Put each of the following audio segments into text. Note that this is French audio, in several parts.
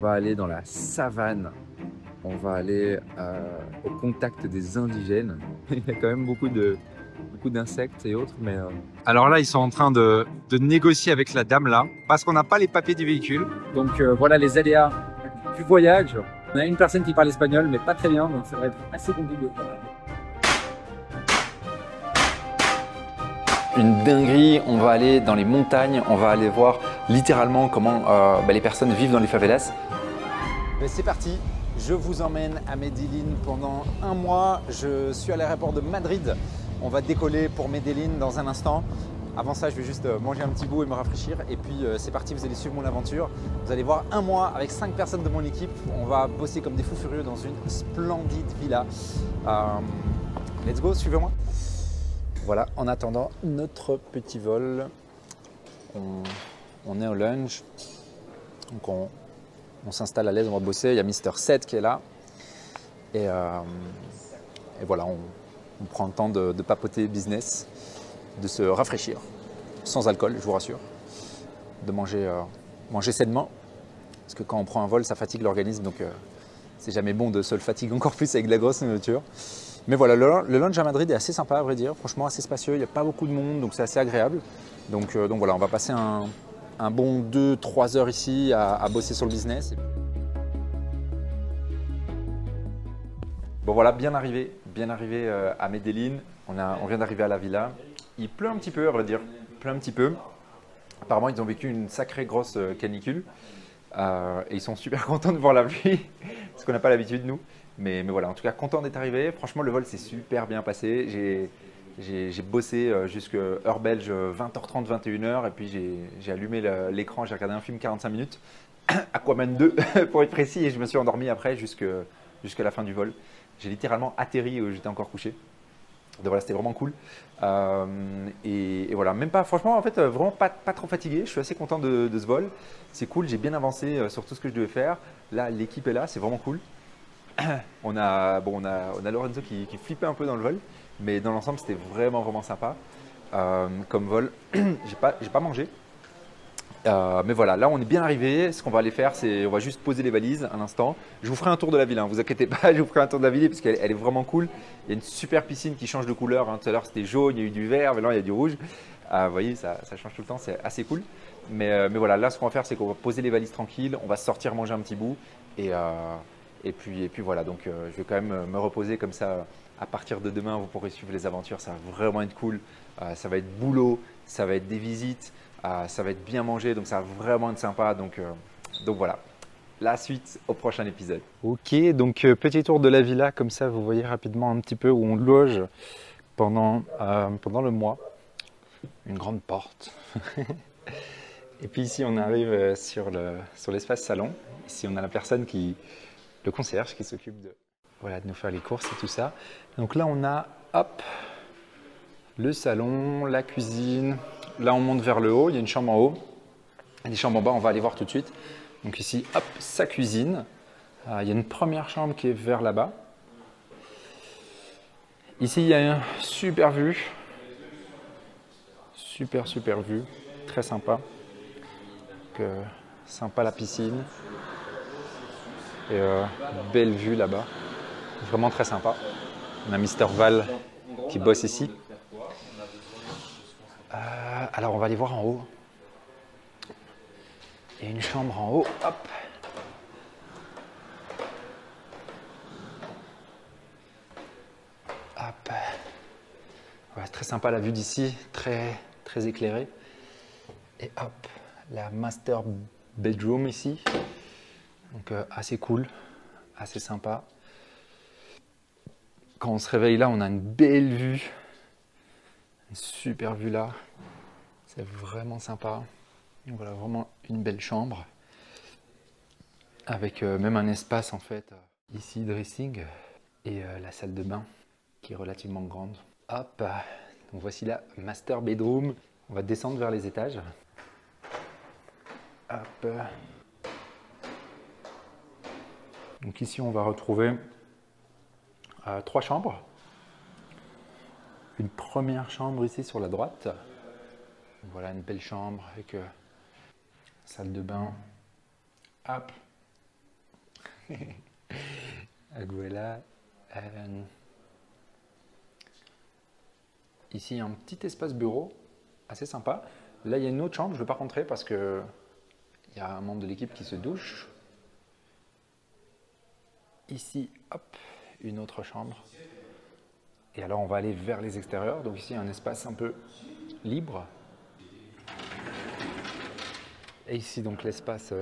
On va aller dans la savane, on va aller au contact des indigènes. Il y a quand même beaucoup d'insectes et autres, mais... Alors là, ils sont en train de négocier avec la dame là, parce qu'on n'a pas les papiers du véhicule. Donc voilà les aléas du voyage. On a une personne qui parle espagnol, mais pas très bien, donc ça va être assez compliqué. Une dinguerie, on va aller dans les montagnes, on va aller voir littéralement comment les personnes vivent dans les favelas. C'est parti, je vous emmène à Medellín pendant un mois. Je suis à l'aéroport de Madrid. On va décoller pour Medellín dans un instant. Avant ça, je vais juste manger un petit bout et me rafraîchir. Et puis c'est parti, vous allez suivre mon aventure. Vous allez voir un mois avec 5 personnes de mon équipe. On va bosser comme des fous furieux dans une splendide villa. Let's go, suivez-moi. Voilà, en attendant notre petit vol, on est au lunch. Donc on s'installe à l'aise, on va bosser. Il y a Mister 7 qui est là. Et voilà, on prend le temps de papoter business, de se rafraîchir, sans alcool, je vous rassure, de manger sainement. Parce que quand on prend un vol, ça fatigue l'organisme, donc c'est jamais bon de se le fatiguer encore plus avec de la grosse nourriture. Mais voilà, le lunch à Madrid est assez sympa à vrai dire, franchement assez spacieux, il n'y a pas beaucoup de monde, donc c'est assez agréable. Donc voilà, on va passer un bon 2-3 heures ici à bosser sur le business. Bon voilà, bien arrivé à Medellín. On vient d'arriver à la villa. Il pleut un petit peu, à vrai dire. Il pleut un petit peu. Apparemment, ils ont vécu une sacrée grosse canicule. Et ils sont super contents de voir la pluie, parce qu'on n'a pas l'habitude, nous. Mais voilà, en tout cas, content d'être arrivé. Franchement, le vol s'est super bien passé. J'ai bossé jusque heure belge 20h30, 21h. Et puis, j'ai allumé l'écran, j'ai regardé un film 45 minutes. Aquaman 2, pour être précis. Et je me suis endormi après jusqu'à la fin du vol. J'ai littéralement atterri où j'étais encore couché. Donc voilà, c'était vraiment cool. Et voilà, même pas, franchement, en fait, vraiment pas trop fatigué. Je suis assez content de ce vol. C'est cool, j'ai bien avancé sur tout ce que je devais faire. Là, l'équipe est là, c'est vraiment cool. On a Lorenzo qui flippait un peu dans le vol, mais dans l'ensemble, c'était vraiment sympa comme vol. J'ai pas mangé. Mais voilà, là on est bien arrivé. Ce qu'on va aller faire, c'est on va juste poser les valises un instant. Je vous ferai un tour de la ville, hein, vous inquiétez pas, je vous ferai un tour de la ville parce qu'elle est vraiment cool. Il y a une super piscine qui change de couleur, hein. Tout à l'heure c'était jaune, il y a eu du vert, maintenant il y a du rouge. Vous voyez, ça change tout le temps, c'est assez cool. Mais voilà, là ce qu'on va faire, c'est qu'on va poser les valises tranquilles, on va sortir manger un petit bout. Et puis voilà, donc je vais quand même me reposer comme ça. À partir de demain, vous pourrez suivre les aventures, ça va vraiment être cool. Ça va être boulot, ça va être des visites. Ça va être bien mangé, donc ça va vraiment être sympa. Donc voilà, la suite au prochain épisode. Ok, donc petit tour de la villa, comme ça vous voyez rapidement un petit peu où on loge pendant le mois. Une grande porte. Et puis ici on arrive sur l'espace salon. Ici on a la personne le concierge qui s'occupe de nous faire les courses et tout ça. Donc là on a, hop, le salon, la cuisine. Là, on monte vers le haut. Il y a une chambre en haut. Et des chambres en bas, on va aller voir tout de suite. Donc ici, hop, sa cuisine. Il y a une première chambre qui est vers là-bas. Ici, il y a une super vue. Super vue. Très sympa. Donc, sympa la piscine. Et belle vue là-bas. Vraiment très sympa. On a Mister Val qui bosse ici. Alors, on va aller voir en haut. Il y a une chambre en haut. Hop. Hop. Ouais, très sympa la vue d'ici, très éclairée. Et hop, la master bedroom ici. Donc assez cool, assez sympa. Quand on se réveille là, on a une belle vue. Une super vue là. C'est vraiment sympa. Donc voilà, vraiment une belle chambre. Avec même un espace en fait. Ici, dressing. Et la salle de bain qui est relativement grande. Hop, donc voici la master bedroom. On va descendre vers les étages. Hop. Donc ici, on va retrouver 3 chambres. Une première chambre ici sur la droite. Voilà une belle chambre avec salle de bain. Hop. Voilà. Ici, il y a un petit espace bureau assez sympa. Là, il y a une autre chambre. Je ne vais pas rentrer parce qu'il y a un membre de l'équipe qui se douche. Ici, hop, une autre chambre. Et alors, on va aller vers les extérieurs. Donc ici, il y a un espace un peu libre. Et ici, donc, l'espace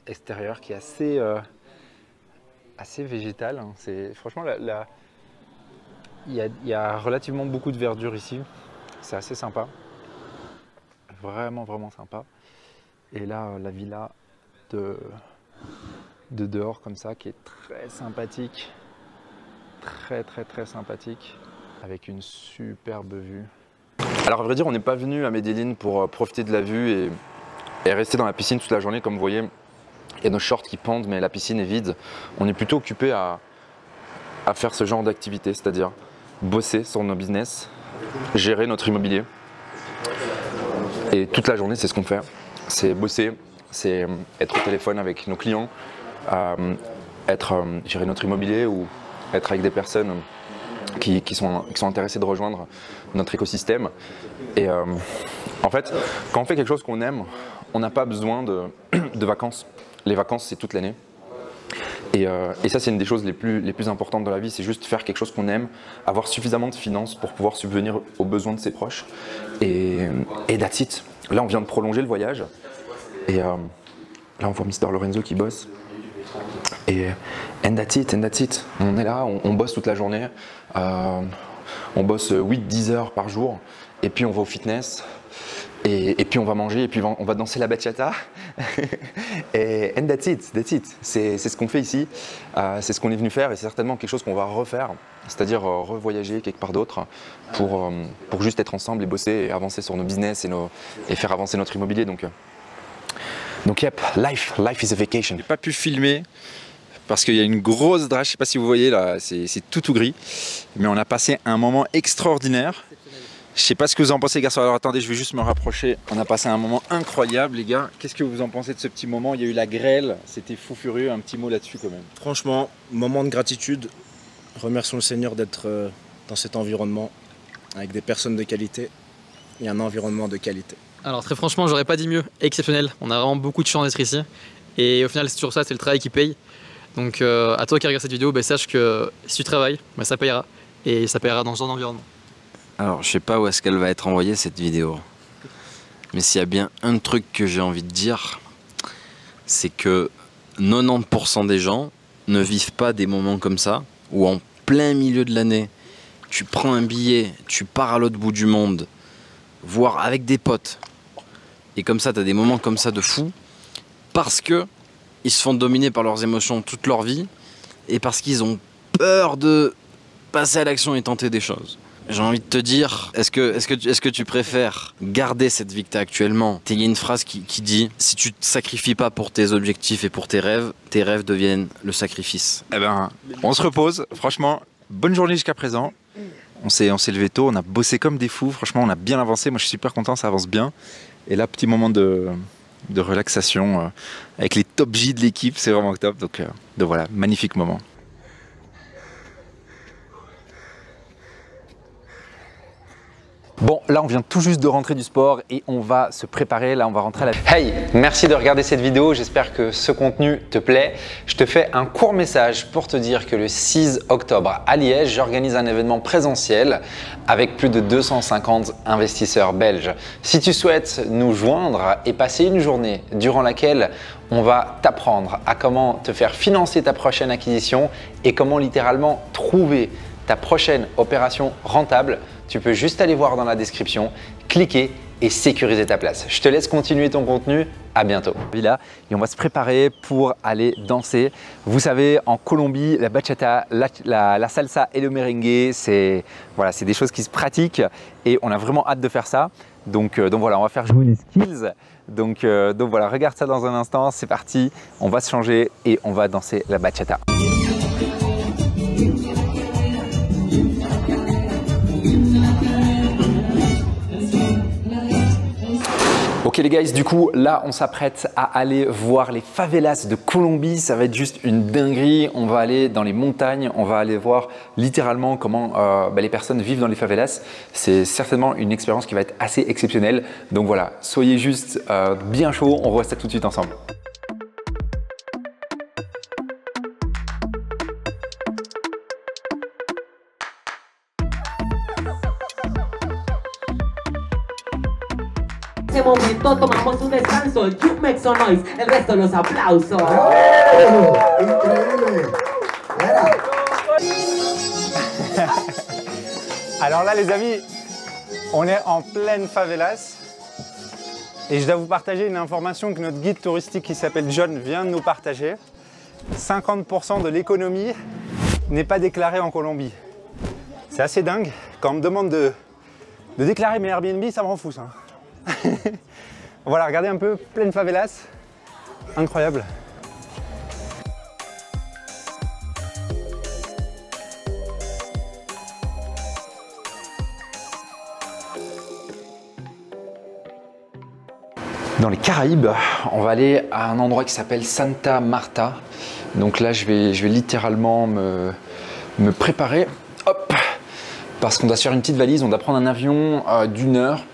extérieur qui est assez végétal. Hein. Franchement, il y a relativement beaucoup de verdure ici. C'est assez sympa. Vraiment, vraiment sympa. Et là, la villa de dehors comme ça, qui est très sympathique. Très, très, très sympathique. Avec une superbe vue. Alors, à vrai dire, on n'est pas venu à Medellín pour profiter de la vue et rester dans la piscine toute la journée. Comme vous voyez, il y a nos shorts qui pendent, mais la piscine est vide. On est plutôt occupé à faire ce genre d'activité, c'est-à-dire bosser sur nos business, gérer notre immobilier. Et toute la journée, c'est ce qu'on fait. C'est bosser, c'est être au téléphone avec nos clients, gérer notre immobilier ou être avec des personnes qui sont intéressées de rejoindre notre écosystème. Et en fait, quand on fait quelque chose qu'on aime, on n'a pas besoin de vacances. Les vacances, c'est toute l'année. Et ça, c'est une des choses les plus importantes dans la vie, c'est juste faire quelque chose qu'on aime, avoir suffisamment de finances pour pouvoir subvenir aux besoins de ses proches. Et that's it. Là, on vient de prolonger le voyage. Et là, on voit Mr. Lorenzo qui bosse. Et and that's it. On est là, on bosse toute la journée. On bosse 8-10 heures par jour. Et puis, on va au fitness. Et puis on va manger, et puis on va danser la bachata. And that's it. C'est ce qu'on fait ici, c'est ce qu'on est venu faire, et c'est certainement quelque chose qu'on va refaire, c'est-à-dire revoyager quelque part d'autre pour juste être ensemble et bosser et avancer sur nos business et faire avancer notre immobilier. Donc yep, life is a vacation. J'ai pas pu filmer parce qu'il y a une grosse drache, je sais pas si vous voyez là, c'est tout gris, mais on a passé un moment extraordinaire. Je sais pas ce que vous en pensez, garçons. Alors attendez, je vais juste me rapprocher. On a passé un moment incroyable, les gars. Qu'est-ce que vous en pensez de ce petit moment? Il y a eu la grêle, c'était fou furieux. Un petit mot là-dessus quand même. Franchement, moment de gratitude. Remercions le Seigneur d'être dans cet environnement avec des personnes de qualité et un environnement de qualité. Alors très franchement, j'aurais pas dit mieux. Exceptionnel. On a vraiment beaucoup de chance d'être ici. Et au final, c'est toujours ça, c'est le travail qui paye. Donc à toi qui regarde cette vidéo, sache que si tu travailles, ça payera. Et ça payera dans ce genre d'environnement. Alors, je sais pas où est-ce qu'elle va être envoyée cette vidéo, mais s'il y a bien un truc que j'ai envie de dire, c'est que 90% des gens ne vivent pas des moments comme ça, où en plein milieu de l'année, tu prends un billet, tu pars à l'autre bout du monde, voire avec des potes, et comme ça, tu as des moments comme ça de fou, parce que ils se font dominer par leurs émotions toute leur vie, et parce qu'ils ont peur de passer à l'action et tenter des choses. J'ai envie de te dire, est-ce que tu préfères garder cette vie que tu as actuellement? Il y a une phrase qui dit, si tu te sacrifies pas pour tes objectifs et pour tes rêves deviennent le sacrifice. Eh ben, on se repose. Franchement, bonne journée jusqu'à présent. On s'est levé tôt, on a bossé comme des fous. Franchement, on a bien avancé. Moi, je suis super content, ça avance bien. Et là, petit moment de relaxation avec les top J de l'équipe, c'est vraiment top. Donc voilà, magnifique moment. Bon, là on vient tout juste de rentrer du sport et on va se préparer, là on va rentrer à la... Hey, merci de regarder cette vidéo, j'espère que ce contenu te plaît. Je te fais un court message pour te dire que le 6 octobre à Liège, j'organise un événement présentiel avec plus de 250 investisseurs belges. Si tu souhaites nous joindre et passer une journée durant laquelle on va t'apprendre à comment te faire financer ta prochaine acquisition et comment littéralement trouver ta prochaine opération rentable, tu peux juste aller voir dans la description, cliquer et sécuriser ta place. Je te laisse continuer ton contenu. À bientôt. Là, et on va se préparer pour aller danser. Vous savez, en Colombie, la bachata, la salsa et le merengue, c'est des choses qui se pratiquent et on a vraiment hâte de faire ça. Donc voilà, on va faire jouer les skills. Donc voilà, regarde ça dans un instant. C'est parti. On va se changer et on va danser la bachata. Ok, Ok les guys, du coup là on s'apprête à aller voir les favelas de Colombie, ça va être juste une dinguerie, on va aller dans les montagnes, on va aller voir littéralement comment les personnes vivent dans les favelas, c'est certainement une expérience qui va être assez exceptionnelle, donc voilà, soyez juste bien chaud, on voit ça tout de suite ensemble. Momento tomamos un descanso, el Cube make some noise, el resto los aplausos. Increíble. Alors là les amis, on est en pleine favelas et je dois vous partager une information que notre guide touristique qui s'appelle John vient de nous partager. 50% de l'économie n'est pas déclarée en Colombie. C'est assez dingue. Quand on me demande de déclarer mes Airbnb, ça me rend fou ça. Voilà, regardez un peu, pleine favelas, incroyable. Dans les Caraïbes, on va aller à un endroit qui s'appelle Santa Marta. Donc là, je vais littéralement me préparer, hop, parce qu'on doit se faire une petite valise, on doit prendre un avion d'1 heure.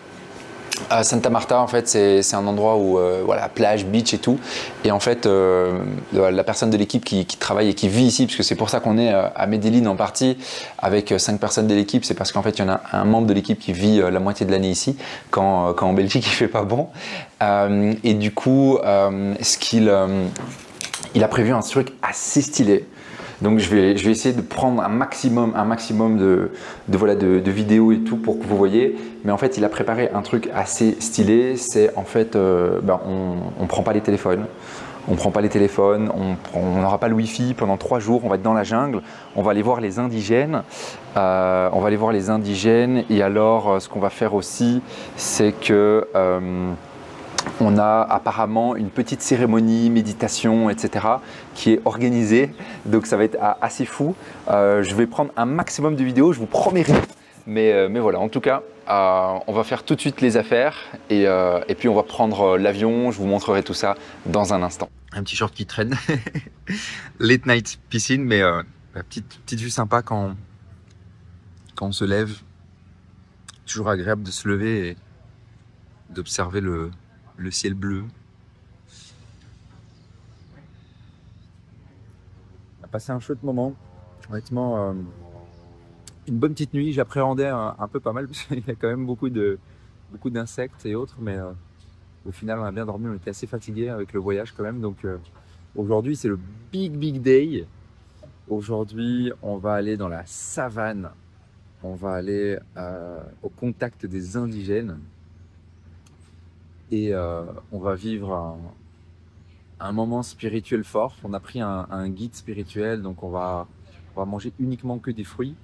Santa Marta, en fait, c'est un endroit où, voilà, plage, beach et tout. Et en fait, la personne de l'équipe qui travaille et qui vit ici, parce que c'est pour ça qu'on est à Medellín en partie, avec 5 personnes de l'équipe, c'est parce qu'en fait, il y en a un membre de l'équipe qui vit la moitié de l'année ici, quand en Belgique, il fait pas bon. Et du coup, il a prévu un truc assez stylé. Donc je vais essayer de prendre un maximum de vidéos et tout pour que vous voyez. Mais en fait, il a préparé un truc assez stylé. C'est en fait, on prend pas les téléphones. On prend pas les téléphones, on n'aura pas le wifi pendant 3 jours, on va être dans la jungle, on va aller voir les indigènes. Et alors, ce qu'on va faire aussi, c'est que on a apparemment une petite cérémonie, méditation, etc. qui est organisée. Donc ça va être assez fou. Je vais prendre un maximum de vidéos, je vous promets rien. Mais voilà, en tout cas, on va faire tout de suite les affaires. Et puis on va prendre l'avion, je vous montrerai tout ça dans un instant. Un petit short qui traîne. Late night piscine, mais petite vue sympa quand on se lève. Toujours agréable de se lever et d'observer le ciel bleu. On a passé un chouette moment. Honnêtement, une bonne petite nuit. J'appréhendais un peu pas mal parce qu'il y a quand même beaucoup d'insectes et autres, mais au final on a bien dormi. On était assez fatigués avec le voyage quand même. Donc aujourd'hui c'est le big day. Aujourd'hui on va aller dans la savane. On va aller au contact des indigènes. Et on va vivre un moment spirituel fort. On a pris un guide spirituel, donc on va manger uniquement que des fruits.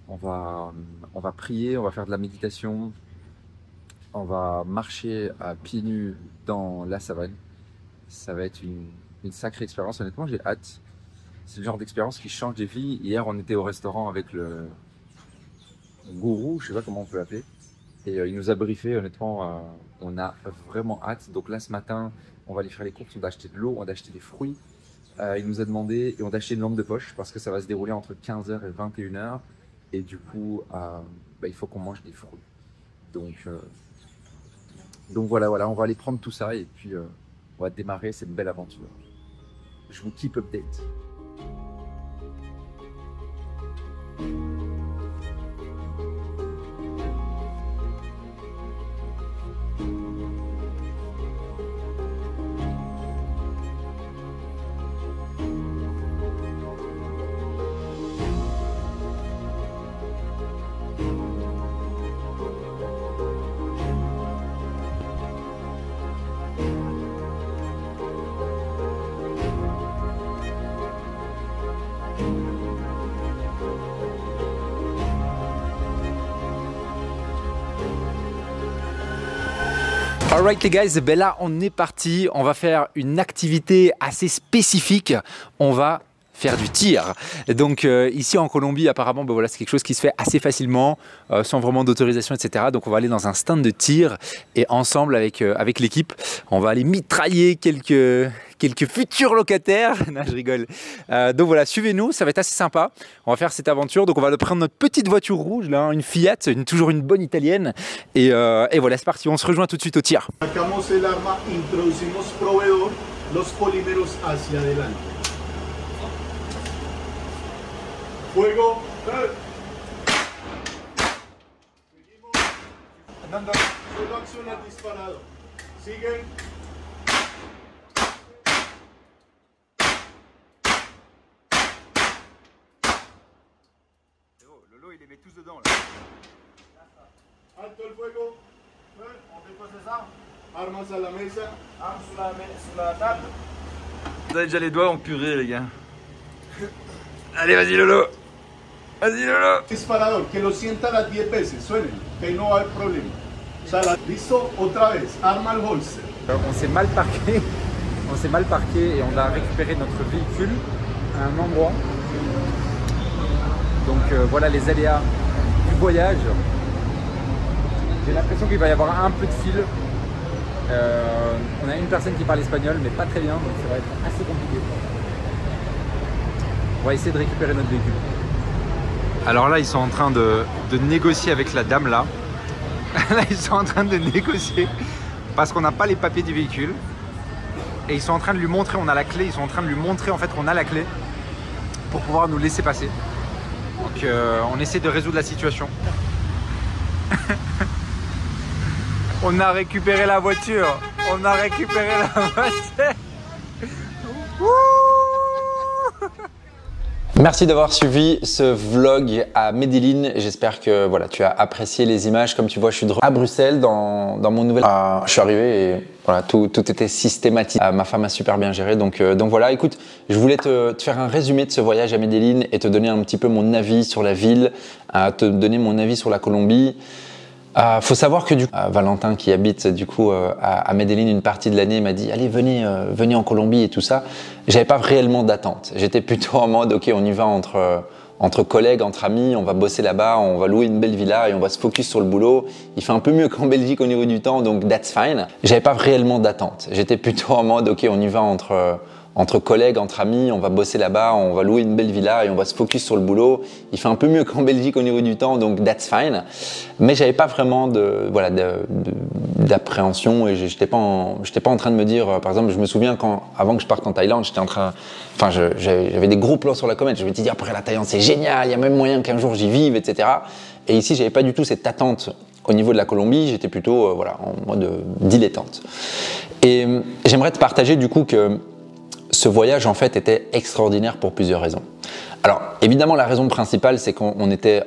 On va prier, on va faire de la méditation. On va marcher à pieds nus dans la savane. Ça va être une sacrée expérience. Honnêtement, j'ai hâte. C'est le genre d'expérience qui change des vies. Hier, on était au restaurant avec le gourou, je sais pas comment on peut l'appeler. Et il nous a briefé, honnêtement, on a vraiment hâte. Donc là, ce matin, on va aller faire les courses, on va acheter de l'eau, on va acheter des fruits. Il nous a demandé, et on va acheter une lampe de poche parce que ça va se dérouler entre 15h et 21h. Et du coup, il faut qu'on mange des fruits. Donc voilà, on va aller prendre tout ça et puis on va démarrer cette belle aventure. Je vous keep update. Alright les guys, là on est parti, on va faire une activité assez spécifique, on va faire du tir. Donc ici en Colombie, apparemment, ben voilà, c'est quelque chose qui se fait assez facilement, sans vraiment d'autorisation, etc. Donc on va aller dans un stand de tir et ensemble avec l'équipe, on va aller mitrailler quelques futurs locataires. Non, je rigole. Donc voilà, suivez-nous, ça va être assez sympa. On va faire cette aventure. Donc on va prendre notre petite voiture rouge, là, une Fiat, toujours une bonne italienne. Et voilà, c'est parti, on se rejoint tout de suite au tir. Sacamos el arma, introducimos proveedor, los polímeros hacia adelante. Fuego. Seguimos. Solo acciona el disparador. Sigue. Lolo, il les met tous dedans là. Alto el fuego. On dépose les armes. Armas à la mesa. Armes sur la table. Vous avez déjà les doigts en purée, les gars. Allez, vas-y, Lolo. Vas-y, Lolo. Disparador, que lo sienta las 10 veces, suenen, que no va a haber problema. Listo, otra vez, arma al holster. On s'est mal parqué. On s'est mal parqué et on a récupéré notre véhicule à un endroit. Donc voilà les aléas du voyage. J'ai l'impression qu'il va y avoir un peu de fil. On a une personne qui parle espagnol mais pas très bien, donc ça va être assez compliqué. On va essayer de récupérer notre véhicule. Alors là, ils sont en train de négocier avec la dame là. Là, ils sont en train de négocier parce qu'on n'a pas les papiers du véhicule. Et ils sont en train de lui montrer, on a la clé, ils sont en train de lui montrer en fait qu'on a la clé pour pouvoir nous laisser passer. Donc on essaie de résoudre la situation. On a récupéré la voiture. On a récupéré la voiture. Merci d'avoir suivi ce vlog à Medellín. J'espère que voilà, tu as apprécié les images. Comme tu vois, je suis à Bruxelles dans mon nouvel... je suis arrivé et voilà, tout était systématique. Ma femme a super bien géré. Donc voilà, écoute, je voulais te faire un résumé de ce voyage à Medellín et te donner un petit peu mon avis sur la ville, te donner mon avis sur la Colombie. Faut savoir que du coup, Valentin qui habite du coup à Medellín une partie de l'année m'a dit allez venez en Colombie et tout ça. J'avais pas réellement d'attente. J'étais plutôt en mode ok on y va entre collègues, entre amis, on va bosser là-bas, on va louer une belle villa et on va se focus sur le boulot. Il fait un peu mieux qu'en Belgique au niveau du temps donc that's fine. J'avais pas réellement d'attente. J'étais plutôt en mode ok on y va entre collègues, entre amis, on va bosser là-bas, on va louer une belle villa et on va se focus sur le boulot. Il fait un peu mieux qu'en Belgique au niveau du temps, donc that's fine. Mais j'avais pas vraiment d'appréhension et j'étais pas en train de me dire, par exemple, je me souviens avant que je parte en Thaïlande, j'avais des gros plans sur la comète. Je me disais après la Thaïlande c'est génial, il y a même moyen qu'un jour j'y vive, etc. Et ici j'avais pas du tout cette attente. Au niveau de la Colombie, j'étais plutôt en mode dilettante. Et j'aimerais te partager du coup que ce voyage en fait était extraordinaire pour plusieurs raisons. Alors évidemment la raison principale c'est qu'on était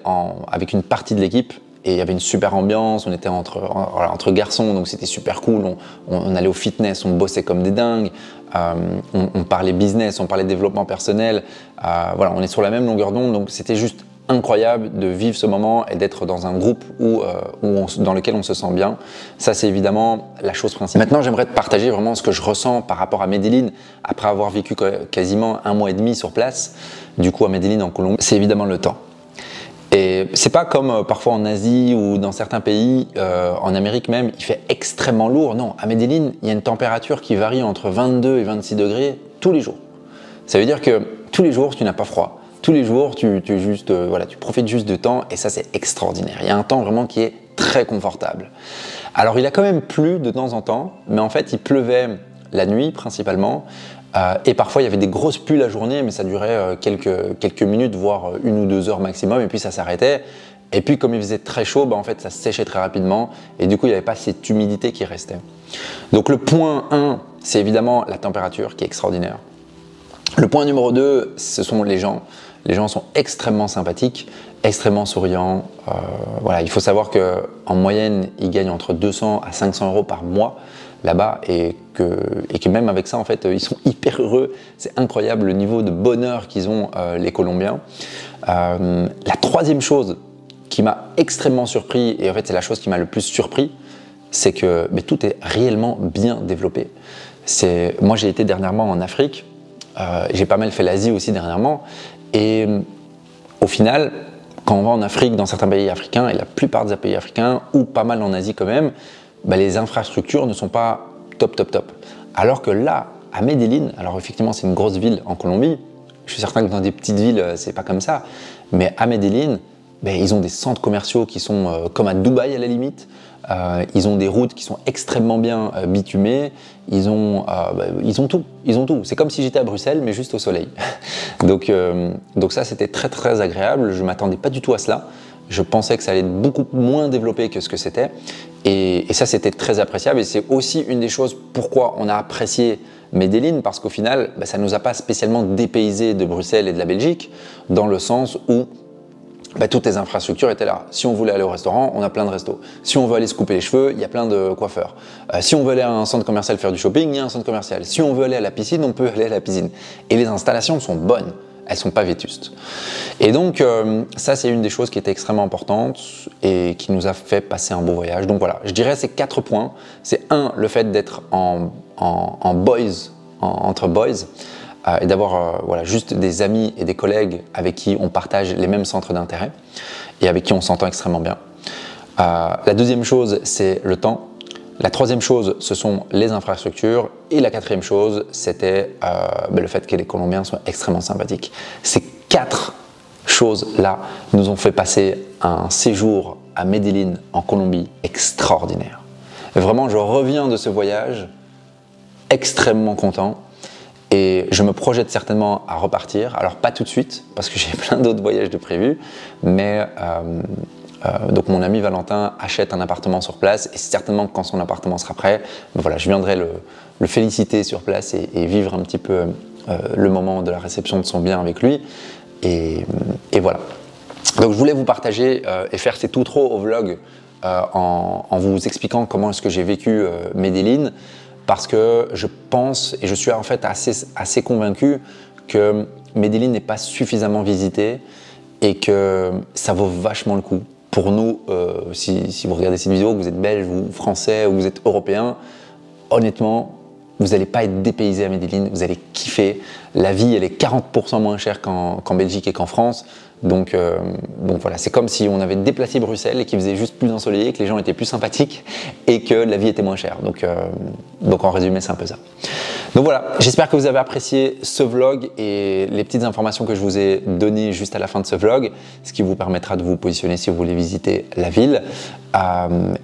avec une partie de l'équipe et il y avait une super ambiance, on était entre garçons donc c'était super cool, on allait au fitness, on bossait comme des dingues, on parlait business, on parlait développement personnel, voilà, on est sur la même longueur d'onde donc c'était juste incroyable de vivre ce moment et d'être dans un groupe dans lequel on se sent bien. Ça, c'est évidemment la chose principale. Maintenant, j'aimerais te partager vraiment ce que je ressens par rapport à Medellín après avoir vécu quasiment 1 mois et demi sur place. Du coup, à Medellín, en Colombie, c'est évidemment le temps. Et c'est pas comme parfois en Asie ou dans certains pays, en Amérique même, il fait extrêmement lourd. Non, à Medellín, il y a une température qui varie entre 22 et 26 degrés tous les jours. Ça veut dire que tous les jours, tu n'as pas froid. Tous les jours, tu profites juste du temps et ça, c'est extraordinaire. Il y a un temps vraiment qui est très confortable. Alors, il a quand même plu de temps en temps, mais en fait, il pleuvait la nuit principalement et parfois, il y avait des grosses pluies la journée, mais ça durait quelques minutes, voire 1 ou 2 heures maximum et puis ça s'arrêtait. Et puis, comme il faisait très chaud, en fait, ça se séchait très rapidement et du coup, il n'y avait pas cette humidité qui restait. Donc, le point 1, c'est évidemment la température qui est extraordinaire. Le point numéro 2, ce sont les gens. Les gens sont extrêmement sympathiques, extrêmement souriants. Voilà, il faut savoir qu'en moyenne, ils gagnent entre 200 à 500 euros par mois là-bas et que même avec ça, en fait, ils sont hyper heureux. C'est incroyable le niveau de bonheur qu'ils ont, les Colombiens. La troisième chose qui m'a extrêmement surpris, et en fait, c'est la chose qui m'a le plus surpris, c'est que tout est réellement bien développé. Moi, j'ai été dernièrement en Afrique. J'ai pas mal fait l'Asie aussi dernièrement. Et au final, quand on va en Afrique, dans certains pays africains, et la plupart des pays africains, ou pas mal en Asie quand même, bah, les infrastructures ne sont pas top. Alors que là, à Medellín, alors effectivement c'est une grosse ville en Colombie, je suis certain que dans des petites villes c'est pas comme ça, mais à Medellín, ben, ils ont des centres commerciaux qui sont comme à Dubaï à la limite, ils ont des routes qui sont extrêmement bien bitumées, ils ont tout. C'est comme si j'étais à Bruxelles mais juste au soleil. donc ça c'était très agréable, je m'attendais pas du tout à cela. Je pensais que ça allait être beaucoup moins développé que ce que c'était. Et ça, c'était très appréciable. Et c'est aussi une des choses pourquoi on a apprécié Medellín, parce qu'au final, bah, ça ne nous a pas spécialement dépaysé de Bruxelles et de la Belgique, dans le sens où bah, toutes les infrastructures étaient là. Si on voulait aller au restaurant, on a plein de restos. Si on veut aller se couper les cheveux, il y a plein de coiffeurs. Si on veut aller à un centre commercial faire du shopping, il y a un centre commercial. Si on veut aller à la piscine, on peut aller à la piscine. Et les installations sont bonnes. Elles ne sont pas vétustes. Et donc, ça, c'est une des choses qui était extrêmement importante et qui nous a fait passer un beau voyage. Donc voilà, je dirais ces 4 points. C'est le fait d'être entre boys, et d'avoir voilà, juste des amis et des collègues avec qui on partage les mêmes centres d'intérêt et avec qui on s'entend extrêmement bien. La deuxième chose, c'est le temps. La troisième chose, ce sont les infrastructures. Et la quatrième chose, c'était le fait que les Colombiens soient extrêmement sympathiques. Ces 4 choses-là nous ont fait passer un séjour à Medellín, en Colombie, extraordinaire. Et vraiment, je reviens de ce voyage extrêmement content. Et je me projette certainement à repartir. Alors pas tout de suite, parce que j'ai plein d'autres voyages de prévus, mais donc mon ami Valentin achète un appartement sur place et certainement quand son appartement sera prêt, voilà, je viendrai le féliciter sur place et vivre un petit peu le moment de la réception de son bien avec lui. Et voilà. Donc je voulais vous partager et faire ces tout trop au vlog en vous expliquant comment est-ce que j'ai vécu Medellín, parce que je pense et je suis en fait assez convaincu que Medellín n'est pas suffisamment visité et que ça vaut vachement le coup. Pour nous, si vous regardez cette vidéo, que vous êtes belge ou français ou vous êtes européen, honnêtement, vous n'allez pas être dépaysé à Medellín, vous allez kiffer. La vie, elle est 40% moins chère qu'en Belgique et qu'en France. Donc voilà, c'est comme si on avait déplacé Bruxelles et qu'il faisait juste plus ensoleillé, que les gens étaient plus sympathiques et que la vie était moins chère. Donc en résumé, c'est un peu ça. Donc voilà, j'espère que vous avez apprécié ce vlog et les petites informations que je vous ai données juste à la fin de ce vlog, ce qui vous permettra de vous positionner si vous voulez visiter la ville.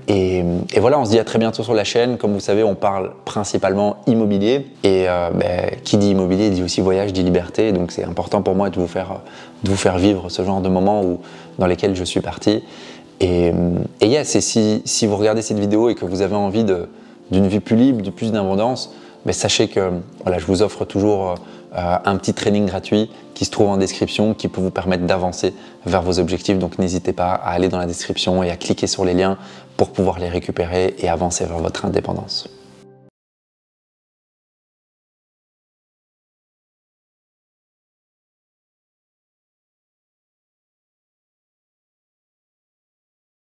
Et voilà, on se dit à très bientôt sur la chaîne. Comme vous savez, on parle principalement immobilier et qui dit immobilier dit aussi voyage, dit liberté. Donc c'est important pour moi de vous faire vivre ce genre de moments dans lesquels je suis parti. Et yes, et si vous regardez cette vidéo et que vous avez envie d'une vie plus libre, de plus d'abondance, sachez que voilà, je vous offre toujours un petit training gratuit qui se trouve en description, qui peut vous permettre d'avancer vers vos objectifs. Donc n'hésitez pas à aller dans la description et à cliquer sur les liens pour pouvoir les récupérer et avancer vers votre indépendance.